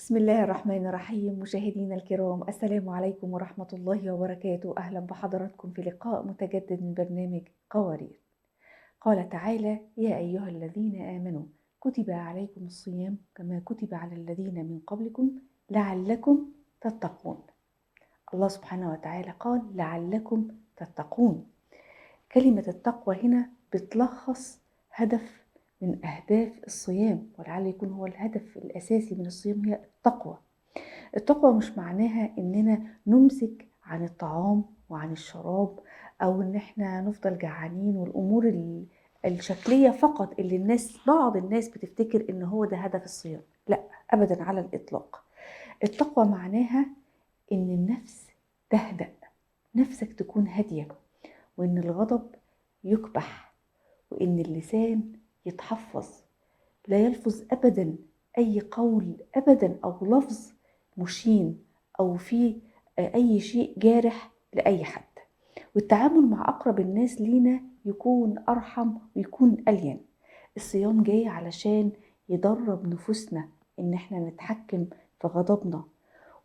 بسم الله الرحمن الرحيم. مشاهدينا الكرام، السلام عليكم ورحمة الله وبركاته. أهلا بحضراتكم في لقاء متجدد من برنامج قوارير. قال تعالى: يا أيها الذين آمنوا كتب عليكم الصيام كما كتب على الذين من قبلكم لعلكم تتقون. الله سبحانه وتعالى قال لعلكم تتقون. كلمة التقوى هنا بتلخص هدف من أهداف الصيام، ولعل يكون هو الهدف الأساسي من الصيام، هي التقوى. التقوى مش معناها اننا نمسك عن الطعام وعن الشراب، او ان احنا نفضل جعانين، والامور الشكلية فقط اللي بعض الناس بتفتكر ان هو ده هدف الصيام. لا، ابدا على الاطلاق. التقوى معناها ان النفس تهدأ، نفسك تكون هادية، وان الغضب يكبح، وان اللسان يتحفظ، لا يلفظ أبدا أي قول أبدا أو لفظ مشين أو فيه أي شيء جارح لأي حد. والتعامل مع أقرب الناس لينا يكون أرحم ويكون ألين. الصيام جاي علشان يدرب نفوسنا إن احنا نتحكم في غضبنا،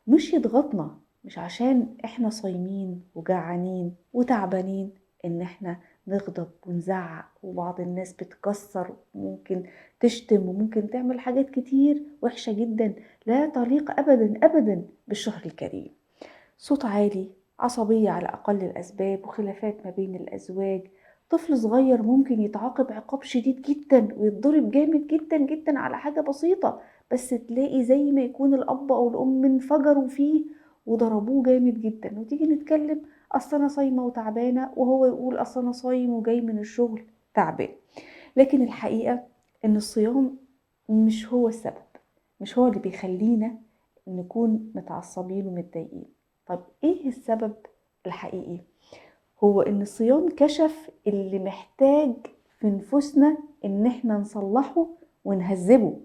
مش يضغطنا، مش عشان احنا صايمين وجعانين وتعبانين ان احنا نغضب ونزعق. وبعض الناس بتكسر وممكن تشتم وممكن تعمل حاجات كتير وحشة جدا لا تليق ابدا ابدا بالشهر الكريم. صوت عالي، عصبية على اقل الاسباب، وخلافات ما بين الازواج. طفل صغير ممكن يتعاقب عقاب شديد جدا ويتضرب جامد جدا جدا على حاجة بسيطة، بس تلاقي زي ما يكون الأب أو الأم انفجروا فيه وضربوه جامد جدا. وتيجي نتكلم: أصل أنا صايمة وتعبانة، وهو يقول: أصل أنا صايم وجاي من الشغل تعبان. لكن الحقيقة إن الصيام مش هو السبب، مش هو اللي بيخلينا نكون متعصبين ومتضايقين. طب إيه السبب الحقيقي؟ هو إن الصيام كشف اللي محتاج في نفوسنا إن احنا نصلحه ونهذبه.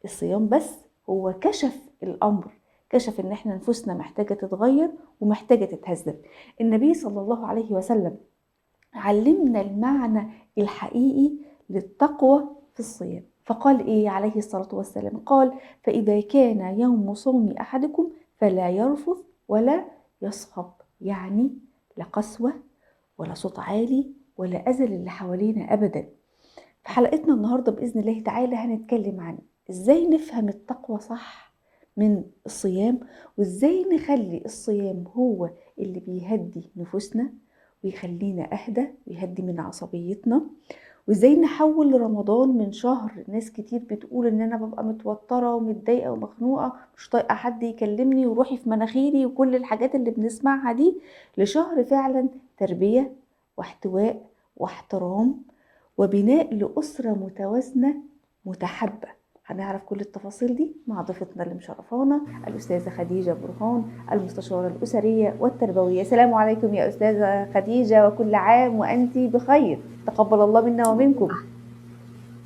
الصيام بس هو كشف الأمر، كشف إن احنا نفوسنا محتاجة تتغير ومحتاجة تتهذب. النبي صلى الله عليه وسلم علمنا المعنى الحقيقي للتقوى في الصيام، فقال إيه عليه الصلاة والسلام؟ قال: فإذا كان يوم صوم أحدكم فلا يرفث ولا يصخب. يعني لا قسوة ولا صوت عالي ولا أذى اللي حوالينا أبدا. في حلقتنا النهاردة بإذن الله تعالى هنتكلم عن إزاي نفهم التقوى صح من الصيام، وإزاي نخلي الصيام هو اللي بيهدي نفوسنا ويخلينا أهدى ويهدي من عصبيتنا، وإزاي نحول رمضان من شهر ناس كتير بتقول إن أنا ببقى متوترة ومتضايقة ومخنوقة مش طايقة حد يكلمني وروحي في مناخيري وكل الحاجات اللي بنسمعها دي، لشهر فعلا تربية واحتواء واحترام وبناء لأسرة متوازنة متحبة. هنعرف كل التفاصيل دي مع ضيفتنا اللي مشرفانا، الأستاذة خديجة برهان، المستشارة الأسرية والتربوية. السلام عليكم يا أستاذة خديجة، وكل عام وأنت بخير، تقبل الله منا ومنكم.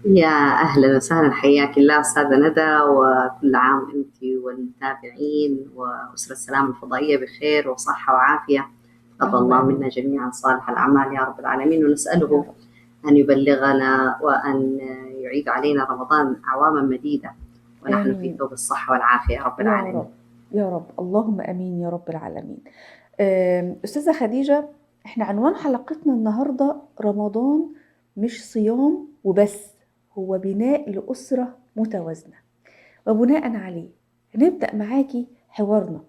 يا أهلا وسهلا، حياك الله أستاذة ندى، وكل عام أنت والمتابعين وأسرة السلام الفضائية بخير وصحة وعافية. تقبل اللهم الله آمين. منا جميعا صالح الأعمال يا رب العالمين، يا ونسأله رب. أن يبلغنا وأن يعيد علينا رمضان أعواما مديدة ونحن في آمين. ثوب الصحة والعافية يا رب يا العالمين. رب. يا رب، اللهم آمين يا رب العالمين. أستاذة خديجة، احنا عنوان حلقتنا النهاردة رمضان مش صيام وبس، هو بناء لأسرة متوازنة. وبناء عليه هنبدأ معاكي حوارنا.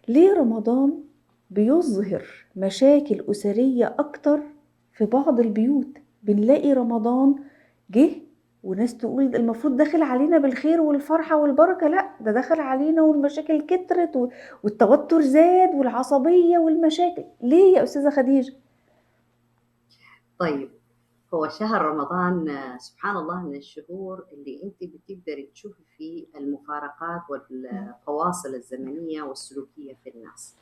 ليه رمضان بيظهر مشاكل أسرية أكتر في بعض البيوت؟ بنلاقي رمضان جه وناس تقول المفروض داخل علينا بالخير والفرحة والبركة، لا ده دخل علينا والمشاكل كترت والتوتر زاد والعصبية والمشاكل. ليه يا أستاذة خديجة؟ طيب، هو شهر رمضان سبحان الله من الشهور اللي انت بتقدري تشوفي فيه المفارقات والفواصل الزمنية والسلوكية في الناس.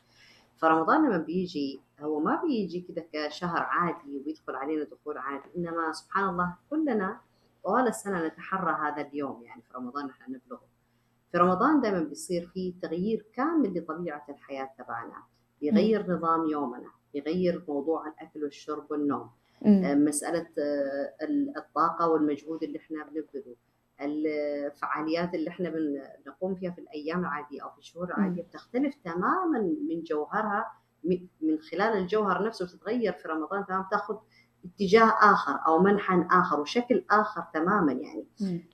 فرمضان لما بيجي هو ما بيجي كده كشهر عادي وبيدخل علينا دخول عادي، انما سبحان الله كلنا طوال السنة نتحرى هذا اليوم، يعني في رمضان احنا نبلغه. في رمضان دائما بيصير فيه تغيير كامل لطبيعة الحياة تبعنا، مم. بيغير نظام يومنا، بيغير موضوع الأكل والشرب والنوم، مم. مسألة الطاقة والمجهود اللي احنا بنبذله، الفعاليات اللي احنا بنقوم فيها في الأيام العادية أو في الشهور العادية بتختلف تماما من جوهرها، من خلال الجوهر نفسه بتتغير في رمضان تمام، تاخذ اتجاه آخر أو منحى آخر وشكل آخر تماما يعني.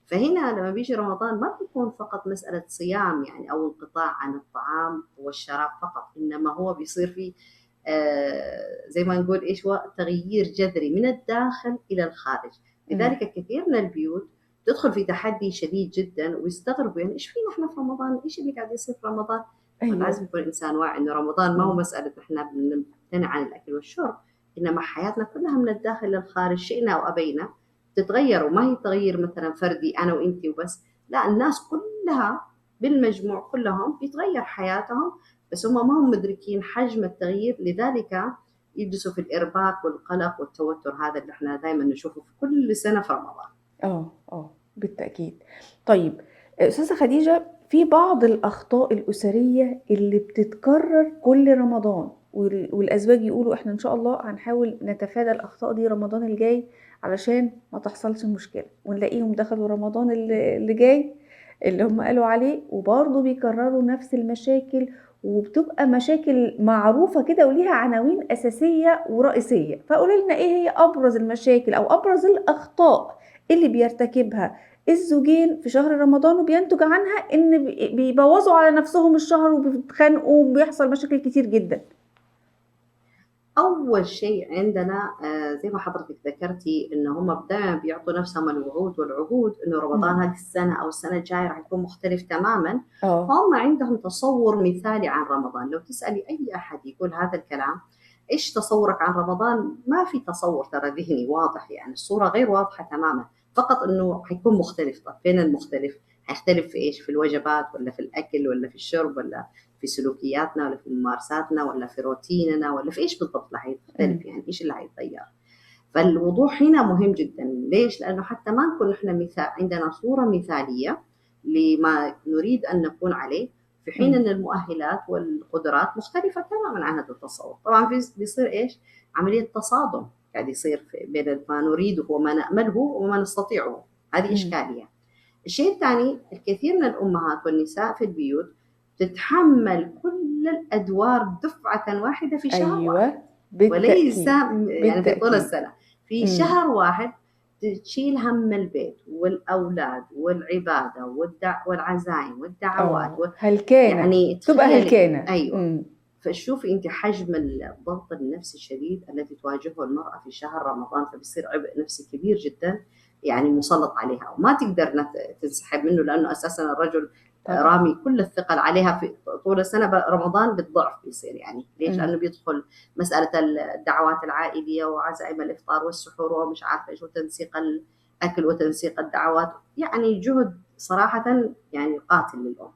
فهنا لما بيجي رمضان ما بيكون فقط مسألة صيام يعني أو انقطاع عن الطعام والشراب فقط، إنما هو بيصير فيه زي ما نقول إيش هو تغيير جذري من الداخل إلى الخارج. لذلك كثير من البيوت تدخل في تحدي شديد جدا ويستغربوا يعني إيش فينا إحنا في رمضان، إيش اللي قاعد يصير في رمضان. فلازم يكون الإنسان واعي إنه رمضان ما هو مسألة إحنا بنمتنع عن الأكل والشرب، إنما حياتنا كلها من الداخل للخارج شئنا أو أبينا تتغير، وما هي تغيير مثلا فردي أنا وإنتي وبس، لا الناس كلها بالمجموع كلهم بيتغير حياتهم، بس هم ما هم مدركين حجم التغيير. لذلك يجلسوا في الإرباك والقلق والتوتر هذا اللي احنا دائما نشوفه في كل سنة في رمضان. بالتأكيد. طيب أستاذة خديجة، في بعض الأخطاء الأسرية اللي بتتكرر كل رمضان، والأزواج يقولوا إحنا إن شاء الله هنحاول نتفادى الأخطاء دي رمضان الجاي علشان ما تحصلش مشكلة، ونلاقيهم دخلوا رمضان اللي جاي اللي هم قالوا عليه وبرضه بيكرروا نفس المشاكل، وبتبقى مشاكل معروفة كده وليها عناوين أساسية ورئيسية. فقولوا لنا إيه هي أبرز المشاكل أو أبرز الأخطاء اللي بيرتكبها الزوجين في شهر رمضان وبينتج عنها ان بيبوظوا على نفسهم الشهر وبيتخانقوا وبيحصل مشاكل كتير جدا. أول شيء عندنا زي ما حضرتك ذكرتي إن هم دائما بيعطوا نفسهم الوعود والعهود إنه رمضان هذه السنة أو السنة الجاية راح يكون مختلف تماما. هم عندهم تصور مثالي عن رمضان. لو تسألي أي أحد يقول هذا الكلام إيش تصورك عن رمضان، ما في تصور ترى ذهني واضح، يعني الصورة غير واضحة تماما، فقط إنه حيكون مختلف. طب فين المختلف؟ هيختلف في إيش؟ في الوجبات ولا في الأكل ولا في الشرب ولا في سلوكياتنا ولا في ممارساتنا ولا في روتيننا ولا في إيش بالضبط اللي هيختلف، يعني إيش اللي هيتغير. فالوضوح هنا مهم جدا. ليش؟ لأنه حتى ما نكون إحنا عندنا صورة مثالية لما نريد أن نكون عليه، في حين أن المؤهلات والقدرات مختلفة تماما عن هذا التصور. طبعا بيصير إيش؟ عملية تصادم قاعد يصير بين ما نريده وما نأمله وما نستطيعه. هذه إشكالية. الشيء الثاني، الكثير من الأمهات والنساء في البيوت تتحمل كل الأدوار دفعة واحدة في شهر واحد، وليس يعني في طول السنة، في شهر واحد تشيل هم البيت والأولاد والعبادة والعزائم والدعوات هلكانة، يعني تبقى هلكانة. أيوة. فشوفي أنت حجم الضغط النفسي الشديد الذي تواجهه المرأة في شهر رمضان، فبيصير عبء نفسي كبير جدا يعني مسلط عليها وما تقدر تنسحب منه، لأنه أساسا الرجل رامي كل الثقل عليها في طول السنة. رمضان بالضعف بيصير يعني. ليش؟ لأنه بيدخل مسألة الدعوات العائلية وعزائم الإفطار والسحور ومش عارفة إيش وتنسيق الأكل وتنسيق الدعوات، يعني جهد صراحة يعني قاتل للأم.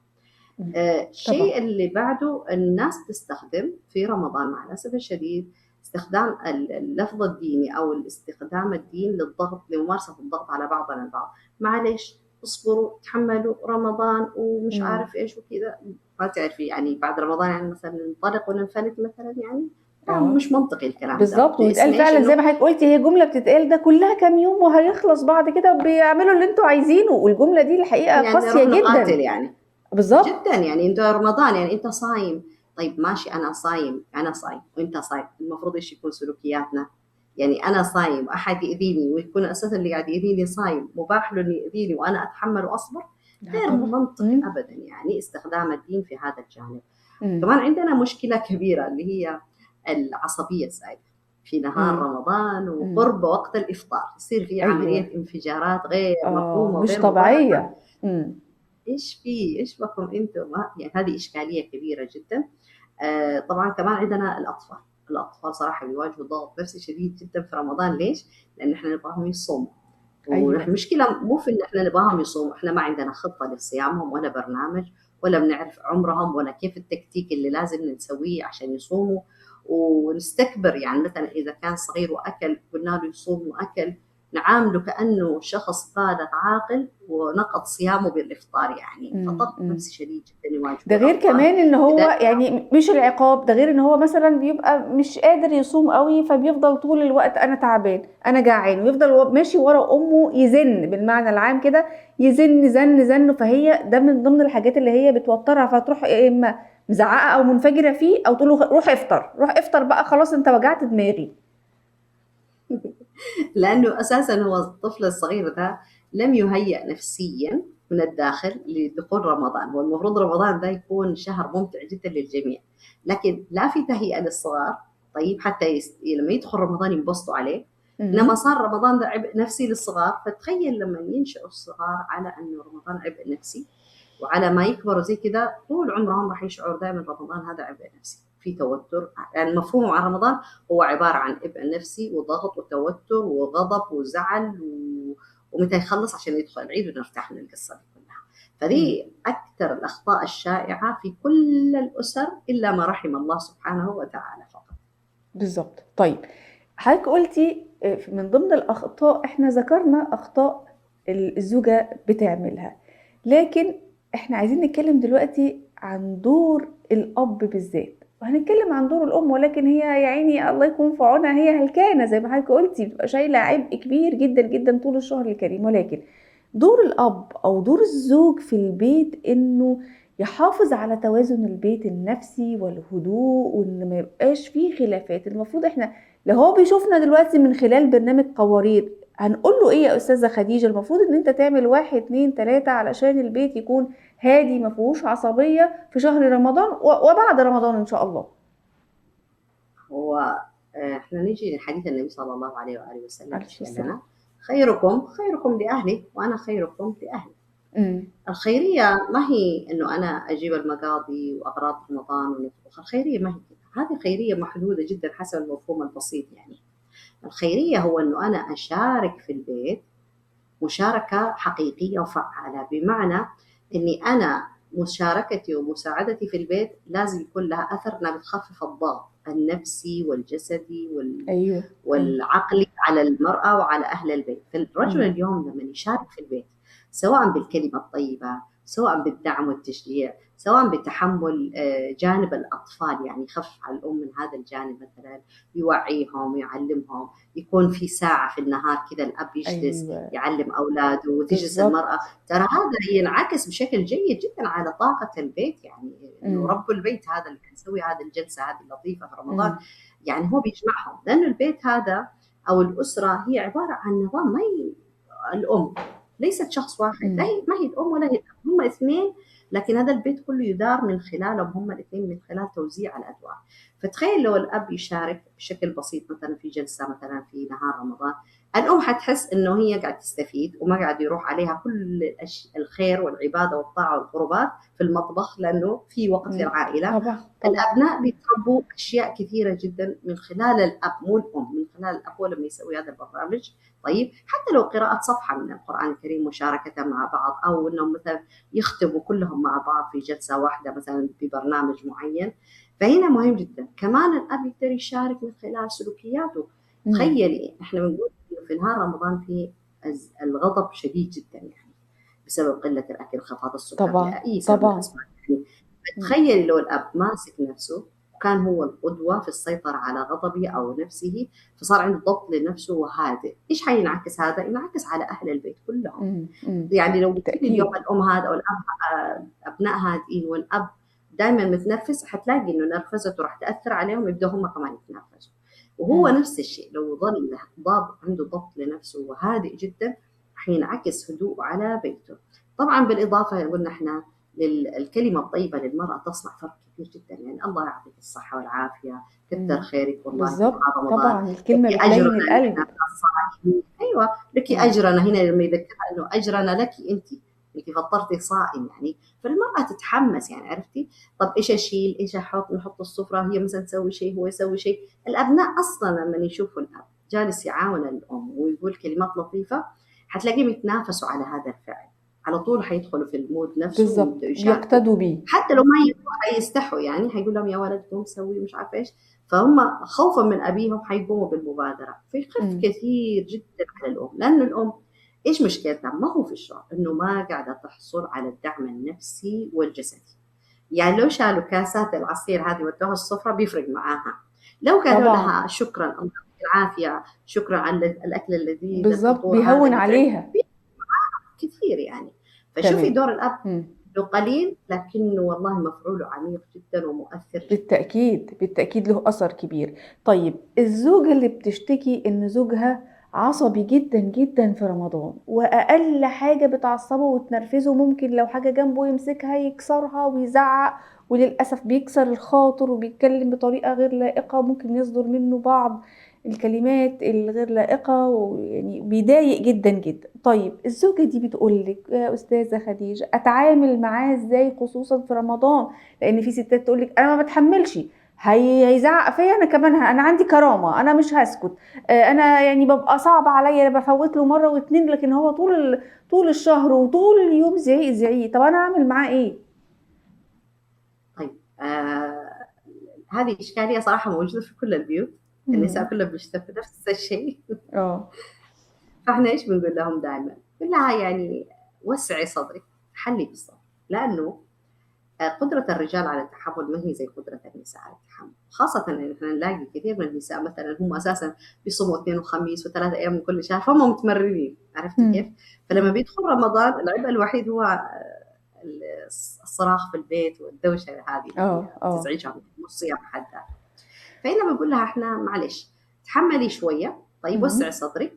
الشيء اللي بعده الناس تستخدم في رمضان مع الأسف الشديد استخدام اللفظ الديني أو الاستخدام الدين للضغط، لممارسة الضغط على بعضنا البعض. معليش اصبروا تحملوا رمضان ومش عارف إيش وكذا، ما تعرفي يعني بعد رمضان يعني مثلا ننطلق وننفلت مثلا يعني مش منطقي الكلام بالظبط. ويتقال فعلا زي ما حضرتك قلتي، هي جمله بتتقال ده كلها كام يوم وهيخلص، بعد كده بيعملوا اللي انتوا عايزينه، والجمله دي الحقيقه يعني قاسيه جدا نقاتل يعني بالظبط جدا. يعني انت رمضان يعني انت صايم، طيب ماشي انا صايم وانت صايم، المفروض ايش يكون سلوكياتنا؟ يعني انا صايم واحد يأذيني ويكون اساسا اللي قاعد يأذيني صايم، مباح له انه يأذيني وانا اتحمل واصبر؟ غير منطقي ابدا يعني استخدام الدين في هذا الجانب. كمان عندنا مشكلة كبيرة اللي هي العصبية الزايدة في نهار رمضان وقرب وقت الإفطار، يصير في عملية انفجارات غير مفهومة مش طبيعية. إيش بكم أنتم؟ يعني هذه إشكالية كبيرة جدا. طبعا كمان عندنا الأطفال صراحة بيواجهوا ضغط نفسي شديد جدا في رمضان. ليش؟ لأن إحنا نبغاهم يصوموا. والمشكلة مو في إن إحنا نبغاهم يصوموا، إحنا ما عندنا خطة لصيامهم ولا برنامج ولا بنعرف عمرهم ولا كيف التكتيك اللي لازم نسويه عشان يصوموا. ونستكبر يعني مثلا إذا كان صغير وأكل قلنا له يصوم وأكل نعامله كأنه شخص بالغ عاقل ونقض صيامه بالإفطار يعني، فضغط نفسي شديد جدا يواجهه ده غير رمضان. كمان ان هو لذلك يعني مش العقاب، ده غير ان هو مثلا بيبقى مش قادر يصوم قوي، فبيفضل طول الوقت انا تعبان انا جعان، ويفضل ماشي ورا امه يزن بالمعنى العام كده، يزن زن، فهي ده من ضمن الحاجات اللي هي بتوترها، فتروح يا اما مزعقه او منفجره فيه، او تقول له روح افطر روح افطر بقى خلاص انت وجعت دماغي. لأنه أساسا هو الطفل الصغير ده لم يهيأ نفسيا من الداخل لدخول رمضان. هو المفروض رمضان ده يكون شهر ممتع جدا للجميع، لكن لا في تهيئة للصغار. طيب حتى لما يدخل رمضان ينبسطوا عليه، إنما امم صار رمضان ده عبء نفسي للصغار. فتخيل لما ينشأوا الصغار على أنه رمضان عبء نفسي، وعلى ما يكبروا زي كده طول عمرهم راح يشعروا دائما رمضان هذا عبء نفسي، في توتر. يعني مفهومهم عن رمضان هو عبارة عن عبء نفسي وضغط وتوتر وغضب وزعل ومتى يخلص عشان يدخل العيد ونرتاح من القصة دي كلها. فدي أكثر الأخطاء الشائعة في كل الأسر إلا ما رحم الله سبحانه وتعالى فقط. بالظبط. طيب حضرتك قلتي من ضمن الأخطاء، احنا ذكرنا أخطاء الزوجة بتعملها، لكن احنا عايزين نتكلم دلوقتي عن دور الأب بالذات، وهنتكلم عن دور الأم، ولكن هي يا عيني الله يكون في عونها، هي هلكانة زي ما حضرتك قلتي، بتبقى شايلة عبء كبير جدا جدا طول الشهر الكريم. ولكن دور الأب أو دور الزوج في البيت إنه يحافظ على توازن البيت النفسي والهدوء، وإن ما يبقاش فيه خلافات. المفروض احنا لو هو بيشوفنا دلوقتي من خلال برنامج قوارير، هنقول له ايه يا استاذة خديجة؟ المفروض ان انت تعمل 1 2 3 علشان البيت يكون هادي ما فيهوش عصبية في شهر رمضان وبعد رمضان ان شاء الله. هو احنا نيجي لحديث النبي صلى الله عليه وآله وسلم، عليه ايش قال السلام. لنا؟ خيركم لأهلي وأنا خيركم لأهلي. امم الخيرية ما هي إنه أنا أجيب المقاضي وأغراض رمضان ونطبخ. الخيرية ما هي كده، هذه خيرية محدودة جدا حسب المفهوم البسيط يعني. الخيرية هو إنه أنا أشارك في البيت مشاركة حقيقية وفعالة، بمعنى إني أنا مشاركتي ومساعدتي في البيت لازم يكون لها أثر إنها بتخفف الضغط النفسي والجسدي ايوه. والعقلي على المرأة وعلى أهل البيت. فالرجل امم اليوم لما يشارك في البيت، سواء بالكلمة الطيبة، سواء بالدعم والتشجيع، سواء بتحمل جانب الأطفال، يعني يخفف على الأم من هذا الجانب، مثلا يوعيهم ويعلمهم، يكون في ساعة في النهار كذا الأب يجلس ايوه يعلم أولاده وتجلس المرأة. بالظبط. ترى هذا ينعكس بشكل جيد جدا على طاقة البيت، يعني إنه امم رب البيت هذا اللي يسوي هذه الجلسة هذه اللطيفة في رمضان، امم يعني هو بيجمعهم. لأنه البيت هذا أو الأسرة هي عبارة عن نظام. ما هي الأم ليست شخص واحد، لا هي ما هي الأم ولا هي الأب، هم اثنين، لكن هذا البيت كله يدار من خلالهم هم الاثنين، من خلال توزيع الأدوار. فتخيل لو الأب يشارك بشكل بسيط مثلا في جلسة مثلا في نهار رمضان، الأم حتحس إنه هي قاعد تستفيد وما قاعد يروح عليها كل الخير والعبادة والطاعة والقربات في المطبخ، لأنه في وقت للعائلة. طبعا طبعا. الأبناء بيتربوا أشياء كثيرة جدا من خلال الأب، مو الأم، من خلال الأب هو لما يسوي هذا البرنامج. طيب حتى لو قراءة صفحة من القرآن الكريم مشاركة مع بعض، أو أنهم مثلا يختموا كلهم مع بعض في جلسة واحدة مثلا في برنامج معين، فهنا مهم جدا. كمان الأب يقدر يشارك من خلال سلوكياته. امم تخيلي إحنا بنقول في نهار رمضان في الغضب شديد جدا، يعني بسبب قلة الأكل، انخفاض السكر، طبعا لأي سبب من طبعا. الأسباب يعني. مم. تخيلي لو الأب ماسك نفسه وكان هو القدوة في السيطرة على غضبه أو نفسه، فصار عنده ضبط لنفسه وهادئ، إيش حينعكس هذا؟ ينعكس على أهل البيت كلهم. يعني لو قلت لي اليوم بالتأكيد. الأم هذا أو الأب أبناء هادئين والأب دائما متنفس، حتلاقي إنه نرفزته راح تأثر عليهم، يبدأوا هم كمان يتنرفزوا. وهو مم. نفس الشيء لو ظل عنده ضبط لنفسه وهادئ جدا، حينعكس هدوء على بيته. طبعا بالإضافة قلنا إحنا الكلمة الطيبة للمرأة تصنع فرق كبير جدا. يعني الله يعطيك الصحة والعافية، كتر مم. خيرك والله في بالظبط نهار رمضان، طبعا، لك الكلمة أجرنا بتلين نحن القلب. الصائمين. أيوة، لك مم. أجرنا، هنا لما يذكرها إنه أجرنا لك أنت فطرتي صائم يعني. فالمرأة تتحمس، يعني عرفتي؟ طب إيش أشيل، إيش نحط السفرة، هي مثلا تسوي شيء هو يسوي شيء. الأبناء أصلا لما يشوفوا الأب جالس يعاون الأم ويقول كلمات لطيفة، حتلاقيهم يتنافسوا على هذا الفعل، على طول حيدخلوا في المود نفسه بالظبط ويبدأوا يشاركوا. بيقتدوا بيه. حتى لو ما يبغوا حيستحوا، يعني حيقول لهم يا ولد قوم سوي مش عارفه ايش. فهم خوفا من أبيهم حيقوموا بالمبادرة، فيخف كثير جدا على الأم، لأنه الأم إيش مشكلتها؟ ما هو في الشعور إنه ما قاعدة تحصل على الدعم النفسي والجسدي. يعني لو شالوا كاسات العصير هذه ودوها السفرة بيفرق معاها، لو قالوا طبعا لها شكرا الله يعطيك العافية، شكرا على الأكل اللذيذ بالظبط الفطور هذا بيهون اللي تعب عليها. كثير يعني. فشوفي تمام. دور الأب مم. له قليل لكنه والله مفعوله عميق جدا ومؤثر جدا. بالتأكيد بالتأكيد له أثر كبير. طيب الزوجة اللي بتشتكي إن زوجها عصبي جدا جدا في رمضان، وأقل حاجة بتعصبه وتنرفزه، ممكن لو حاجة جنبه يمسكها يكسرها ويزعق، وللأسف بيكسر الخاطر وبيتكلم بطريقة غير لائقة، ممكن يصدر منه بعض الكلمات الغير لائقة، ويعني بيضايق جدا جدا. طيب الزوجة دي بتقولك يا أستاذة خديجة أتعامل معاه إزاي خصوصا في رمضان؟ لان في ستات تقول لك انا ما بتحملش، هيزعق فيا انا كمان، انا عندي كرامه انا مش هسكت، انا يعني ببقى صعب عليا، انا بفوت له مره واتنين، لكن هو طول الشهر وطول اليوم زعيق زعيق. طب انا اعمل معاه ايه؟ طيب هذه إشكالية صراحة موجودة في كل البيوت، النساء مم. كلهم بيشتكوا نفس الشيء. اه. فاحنا ايش بنقول لهم دائما؟ بنقول لها يعني وسعي صدرك، حلي بالصبر، لانه قدرة الرجال على التحمل ما هي زي قدرة النساء على التحمل، خاصة إن إحنا نلاقي كثير من النساء مثلا هم أساسا بيصوموا اثنين وخميس وثلاثة أيام من كل شهر، فهم متمرنين، عرفتي كيف؟ مم. فلما مم. بيدخل رمضان العبء الوحيد هو الصراخ في البيت والدوشة هذه اللي اه. اه. بتزعجهم، مش صيام حد ذاته. فهنا بنقول لها احنا معلش تحملي شويه، طيب وسعي مم. صدرك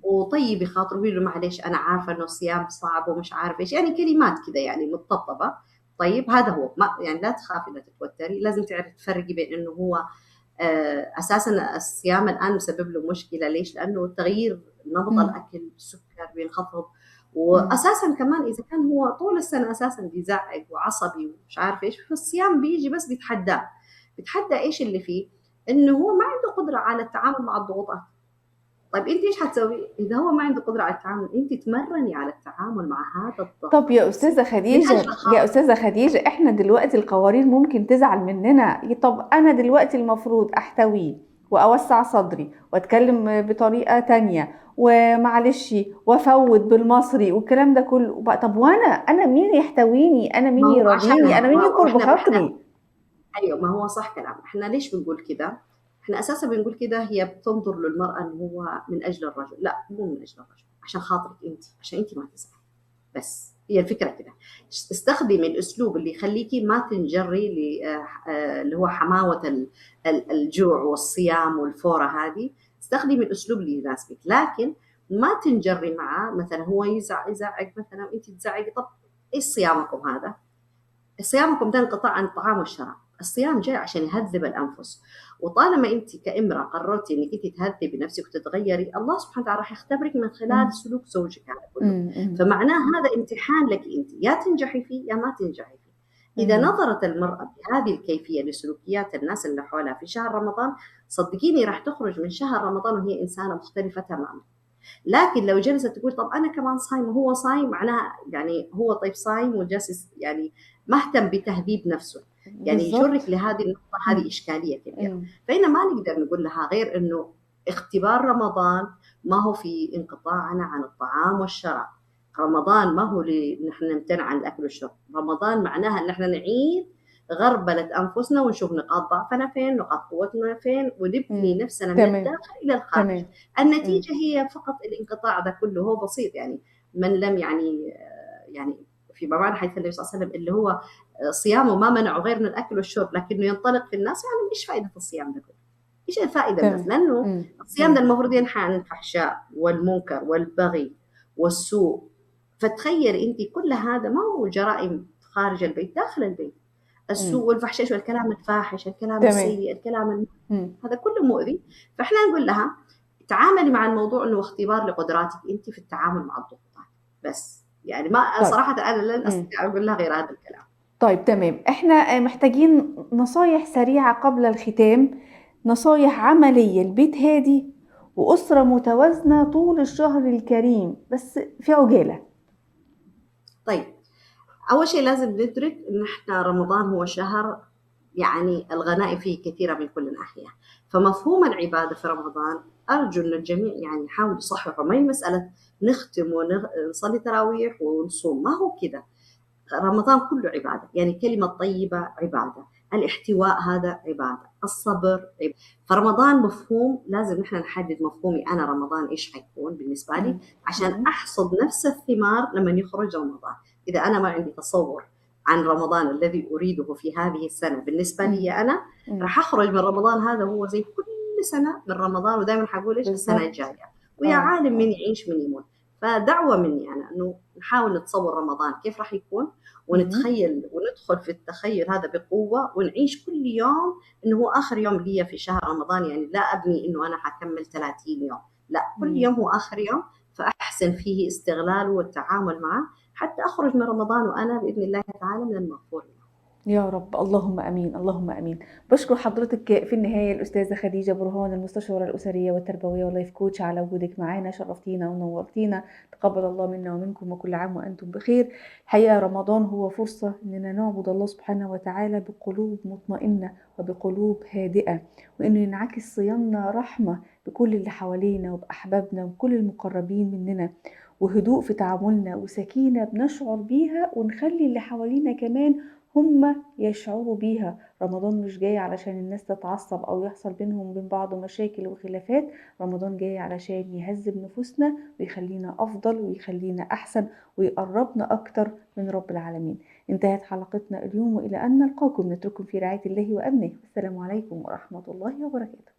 وطيبي خاطره، قولي له معلش انا عارفه انه الصيام صعب ومش عارفه ايش، يعني كلمات كذا يعني متطبطبه. طيب هذا هو، ما يعني لا تخافي لا تتوتري، لازم تعرفي تفرقي بين انه هو اساسا الصيام الان مسبب له مشكله، ليش؟ لانه تغيير نمط مم. الاكل، السكر بينخفض، مم. واساسا كمان اذا كان هو طول السنه اساسا بيزعق وعصبي ومش عارف ايش، فالصيام بيجي بس بيتحداه. بيتحدى ايش اللي فيه؟ انه هو ما عنده قدره على التعامل مع الضغوطات. طيب انت ايش حتسوي اذا هو ما عنده قدره على التعامل؟ انت تمرني على التعامل مع هذا الضغط طب يا النفسي أستاذة من اجل خديجة، يا خاطر. أستاذة خديجة، إحنا دلوقتي القوارير ممكن تزعل مننا. طب أنا دلوقتي المفروض أحتويه وأوسع صدري وأتكلم بطريقة تانية ومعلش وأفوت بالمصري والكلام ده كله طب أنا مين يحتويني؟ أنا ما مين هو يراضيني؟ عشانها، أنا مين ما هو يكبر احنا بخاطري؟ ايوه ما هو صح كلام. احنا ليش بنقول كده؟ احنا اساسا بنقول كده هي بتنظر للمراه انه هو من اجل الرجل، لا مو من اجل الرجل، عشان خاطرك انت، عشان انت ما تزعلي. بس هي الفكره كده. استخدمي الاسلوب اللي يخليكي ما تنجري اللي هو حماوه الجوع والصيام والفوره هذه. استخدمي الاسلوب اللي يناسبك، لكن ما تنجري معاه. مثلا هو يزعق مثلا انت تزعقي، طب ايش صيامكم هذا؟ صيامكم ده انقطاع عن الطعام والشراب. الصيام جاي عشان يهذب الانفس، وطالما انت كامراه قررتي انك انت تهذبي نفسك وتتغيري، الله سبحانه وتعالى راح يختبرك من خلال مم. سلوك زوجك هذا كله. مم. فمعناه هذا امتحان لك انت، يا تنجحي فيه يا ما تنجحي فيه. اذا مم. نظرت المراه بهذه الكيفيه لسلوكيات الناس اللي حولها في شهر رمضان، صدقيني راح تخرج من شهر رمضان وهي انسانه مختلفه تماما. لكن لو جلست تقول طب انا كمان صايم وهو صايم، معناها يعني هو طيب صايم وجالس يعني مهتم بتهذيب نفسه، يعني يجرك بالظبط. لهذه النقطة. هذه مم. إشكالية كبيرة. مم. فهنا ما نقدر نقول لها غير إنه اختبار رمضان ما هو في انقطاعنا عن الطعام والشراب. رمضان ما هو نحن نمتنع عن الأكل والشرب، رمضان معناها إن احنا نعيد غربلة أنفسنا ونشوف نقاط ضعفنا فين، نقاط قوتنا فين، ونبني مم. نفسنا من تمام. الداخل إلى الخارج. تمام. مم. النتيجة هي فقط الانقطاع ده كله، هو بسيط يعني. من لم يعني فيما معنى حديث النبي صلى الله عليه وسلم اللي هو صيامه ما منعه غير من الاكل والشرب لكنه ينطلق في الناس، يعني ايش فائده الصيام ده كله؟ ايش الفائده الناس؟ تمام. لانه مم. الصيام ده مم. المفروض ينهى عن الفحشاء والمنكر والبغي والسوء. فتخيل انت كل هذا ما هو جرائم خارج البيت، داخل البيت. السوء مم. والفحشاء والكلام الفاحش، الكلام تمام. السيء، الكلام مم. هذا كله مؤذي. فاحنا نقول لها تعاملي مع الموضوع انه اختبار لقدراتك انت في التعامل مع الضغوطات. بس يعني ما طيب. صراحه انا لن مم. استطيع اقول لها غير هذا الكلام. طيب تمام، احنا محتاجين نصايح سريعة قبل الختام، نصايح عملية البيت هادي وأسرة متوازنة طول الشهر الكريم، بس في عجالة. طيب اول شيء لازم ندرك ان احنا رمضان هو شهر يعني الغنائم فيه كثيرة من كل ناحية. فمفهوم العبادة في رمضان أرجو أن الجميع يعني يحاول يصححه، ما هي مسألة نختم ونصلي تراويح ونصوم، ما هو كده. رمضان كله عبادة، يعني كلمة طيبة عبادة، الاحتواء هذا عبادة، الصبر عبادة. فرمضان مفهوم لازم نحن نحدد مفهومي أنا رمضان إيش حيكون بالنسبة لي، مم. عشان مم. أحصد نفس الثمار لما يخرج رمضان. إذا أنا ما عندي تصور عن رمضان الذي أريده في هذه السنة بالنسبة لي مم. أنا، مم. راح أخرج من رمضان هذا هو زي كل سنة من رمضان، ودائما حقول إيش السنة بالظبط. الجاية، ويا عالم من يعيش من يموت. فدعوة مني أنا أنه نحاول نتصور رمضان كيف راح يكون، مم. ونتخيل وندخل في التخيل هذا بقوة، ونعيش كل يوم إنه هو آخر يوم لي في شهر رمضان. يعني لا أبني إنه أنا حكمل 30 يوم، لا، كل مم. يوم هو آخر يوم، فأحسن فيه استغلاله والتعامل معه حتى أخرج من رمضان وأنا بإذن الله تعالى من المغفورين. يا رب، اللهم امين، اللهم امين. بشكر حضرتك في النهايه الاستاذه خديجه برهان، المستشاره الاسريه والتربويه واللايف كوتش، على وجودك معانا، شرفتينا ونورتينا. تقبل الله منا ومنكم، وكل عام وانتم بخير. الحقيقه رمضان هو فرصه اننا نعبد الله سبحانه وتعالى بقلوب مطمئنه وبقلوب هادئه، وانه ينعكس صيامنا رحمه بكل اللي حوالينا وباحبابنا وكل المقربين مننا، وهدوء في تعاملنا وسكينه بنشعر بيها، ونخلي اللي حوالينا كمان هم يشعروا بيها. رمضان مش جاي علشان الناس تتعصب أو يحصل بينهم وبين بعض مشاكل وخلافات. رمضان جاي علشان يهذب نفوسنا ويخلينا أفضل ويخلينا أحسن ويقربنا أكتر من رب العالمين. انتهت حلقتنا اليوم، وإلى أن نلقاكم نترككم في رعاية الله وأمنه. والسلام عليكم ورحمة الله وبركاته.